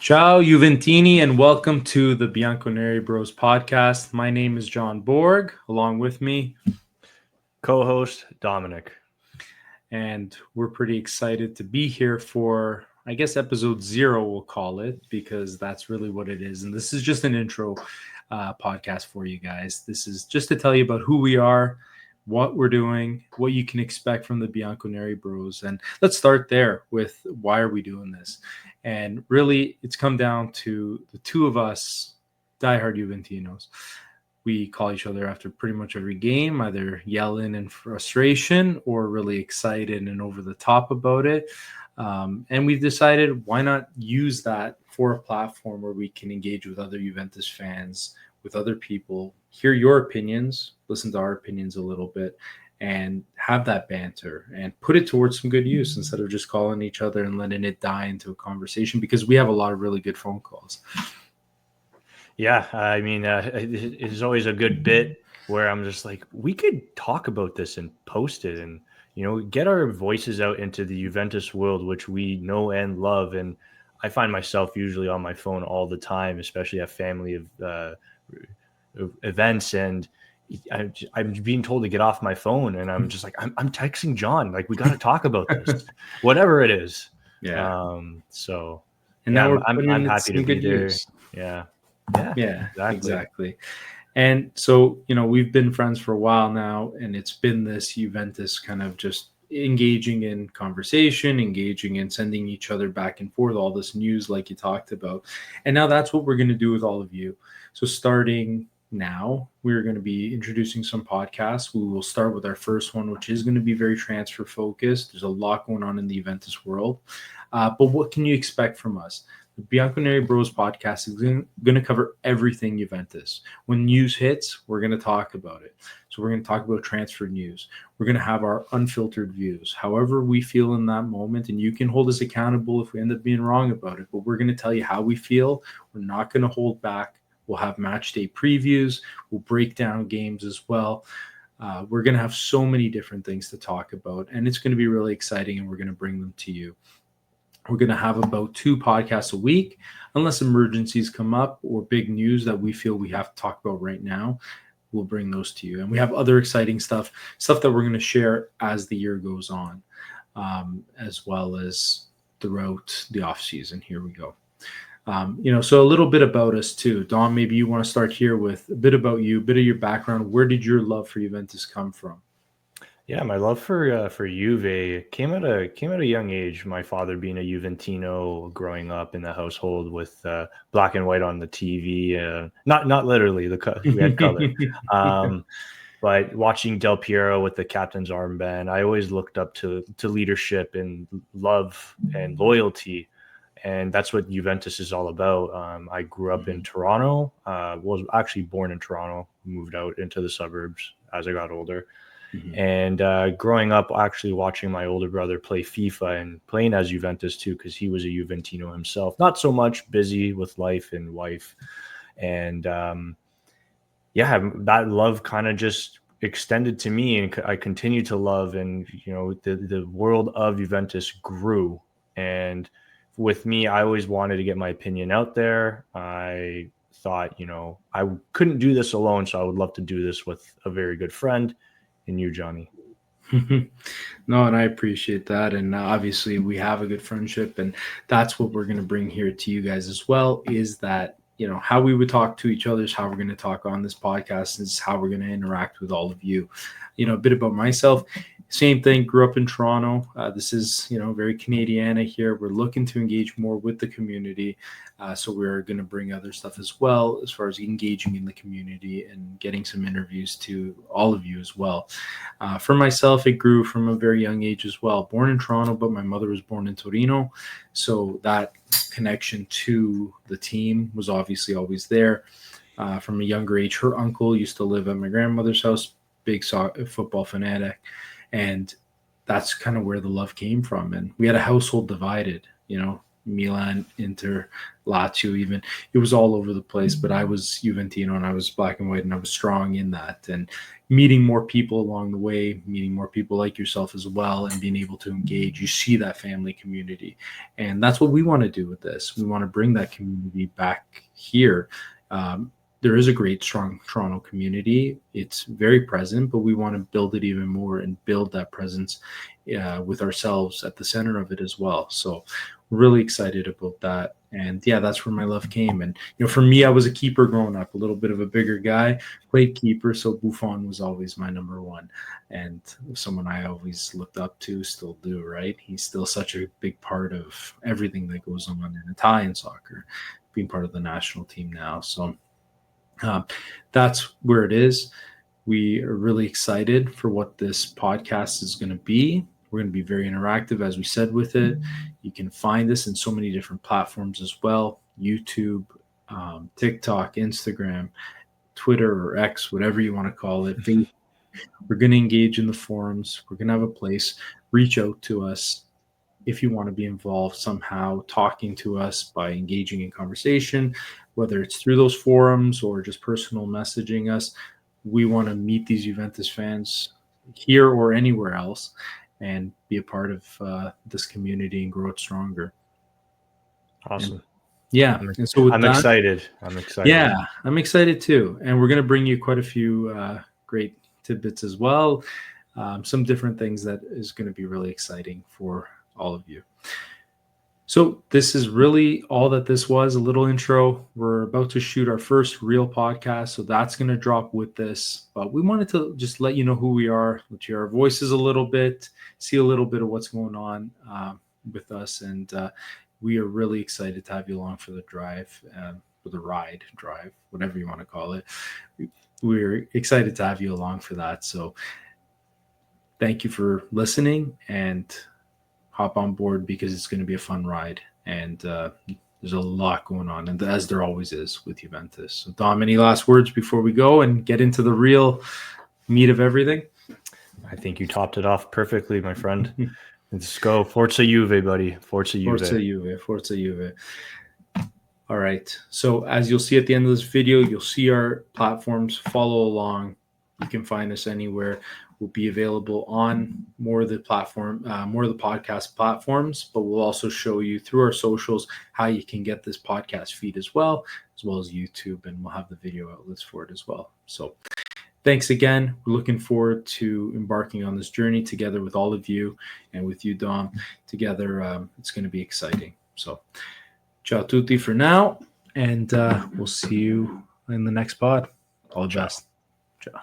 Ciao, Juventini, and welcome to the Bianconeri Bros podcast. My name is John Borg, along with me, co-host Dominic. And we're pretty excited to be here for, I guess, episode 0, we'll call it, because that's really what it is. And this is just an intro podcast for you guys. This is just to tell you about who we are, what we're doing, what you can expect from the Bianconeri Bros. And let's start there with why are we doing this? And really, it's come down to the two of us, diehard Juventinos. We call each other after pretty much every game, either yelling in frustration or really excited and over the top about it. And we've decided why not use that for a platform where we can engage with other Juventus fans, with other people, hear your opinions, listen to our opinions a little bit, and have that banter and put it towards some good use instead of just calling each other and letting it die into a conversation, because we have a lot of really good phone calls. Yeah, I mean, it's always a good bit where I'm just like, we could talk about this and post it and, get our voices out into the Juventus world, which we know and love. And I find myself usually on my phone all the time, especially at family events. And I'm being told to get off my phone. And I'm just like, I'm texting John. Like, we got to talk about this, whatever it is. Yeah. And now I'm happy to be there. Use. Yeah, exactly. And so, we've been friends for a while now, and it's been this Juventus kind of just engaging in conversation, engaging in sending each other back and forth, all this news like you talked about. And now that's what we're going to do with all of you. So starting now, we're going to be introducing some podcasts. We will start with our first one, which is going to be very transfer focused. There's a lot going on in the Juventus world. But what can you expect from us? The Bianconeri Bros podcast is going to cover everything Juventus. When news hits, we're going to talk about it. So we're going to talk about transfer news. We're going to have our unfiltered views, however we feel in that moment. And you can hold us accountable if we end up being wrong about it. But we're going to tell you how we feel. We're not going to hold back. We'll have match day previews. We'll break down games as well. We're going to have so many different things to talk about. And it's going to be really exciting, and we're going to bring them to you. We're going to have about 2 podcasts a week, unless emergencies come up or big news that we feel we have to talk about right now. We'll bring those to you. And we have other exciting stuff that we're going to share as the year goes on, as well as throughout the off season. Here we go. So a little bit about us too. Dom, maybe you want to start here with a bit about you, a bit of your background. Where did your love for Juventus come from? Yeah, my love for Juve came at a young age. My father being a Juventino, growing up in the household with black and white on the TV. Not literally, we had color. But watching Del Piero with the captain's armband, I always looked up to leadership and love and loyalty. And that's what Juventus is all about. I grew up in Toronto, was actually born in Toronto, moved out into the suburbs as I got older. Mm-hmm. And growing up, actually watching my older brother play FIFA and playing as Juventus too, because he was a Juventino himself. Not so much, busy with life and wife. And that love kind of just extended to me, and I continue to love. And, the world of Juventus grew. And with me, I always wanted to get my opinion out there. I thought, I couldn't do this alone, so I would love to do this with a very good friend. And you, Johnny. No, and I appreciate that. And obviously we have a good friendship, and that's what we're going to bring here to you guys as well, is that, how we would talk to each other is how we're going to talk on this podcast, is how we're going to interact with all of you. A bit about myself. Same thing, grew up in Toronto. This is, very Canadiana here. We're looking to engage more with the community. So we're going to bring other stuff as well, as far as engaging in the community and getting some interviews to all of you as well. For myself, it grew from a very young age as well. Born in Toronto, but my mother was born in Torino. So that connection to the team was obviously always there. From a younger age, her uncle used to live at my grandmother's house, big football fanatic. And that's kind of where the love came from. And we had a household divided, Milan, Inter, Lazio even. It was all over the place, but I was Juventino and I was black and white and I was strong in that. And meeting more people along the way, meeting more people like yourself as well, and being able to engage, you see that family community. And that's what we want to do with this. We want to bring that community back here. There is a great, strong Toronto community. It's very present, but we want to build it even more and build that presence with ourselves at the center of it as well. So we're really excited about that. And yeah, that's where my love came. And, for me, I was a keeper growing up, a little bit of a bigger guy, played keeper. So Buffon was always my number one and someone I always looked up to, still do, right? He's still such a big part of everything that goes on in Italian soccer, being part of the national team now. So that's where it is. We are really excited for what this podcast is going to be. We're going to be very interactive, as we said, with it. You can find this in so many different platforms as well: YouTube, TikTok, Instagram, Twitter, or X, whatever you want to call it. We're going to engage in the forums. We're going to have a place. Reach out to us if you want to be involved somehow, talking to us by engaging in conversation, whether it's through those forums or just personal messaging us. We want to meet these Juventus fans here or anywhere else and be a part of this community and grow it stronger. Awesome. And, yeah. And so I'm excited. I'm excited. Yeah, I'm excited too. And we're going to bring you quite a few great tidbits as well. Some different things that is going to be really exciting for all of you. So this is really all that this was, a little intro. We're about to shoot our first real podcast, so that's going to drop with this. But we wanted to just let you know who we are, let you hear our voices a little bit, see a little bit of what's going on with us. And we are really excited to have you along for the drive, for the ride, drive, whatever you want to call it. We're excited to have you along for that. So thank you for listening and hop on board, because it's going to be a fun ride. And there's a lot going on, and as there always is with Juventus. So Dom, any last words before we go and get into the real meat of everything? I think you topped it off perfectly, my friend. Let's go. Forza Juve, buddy. Forza Juve. Forza Juve. Forza Juve. All right. So as you'll see at the end of this video, you'll see our platforms. Follow along. You can find us anywhere. We'll be available on more of the podcast platforms, but we'll also show you through our socials how you can get this podcast feed as well as YouTube, and we'll have the video outlets for it as well. So thanks again. We're looking forward to embarking on this journey together with all of you and with you, Dom. Together, it's going to be exciting. So ciao tutti for now, and we'll see you in the next pod. All the best. Ciao.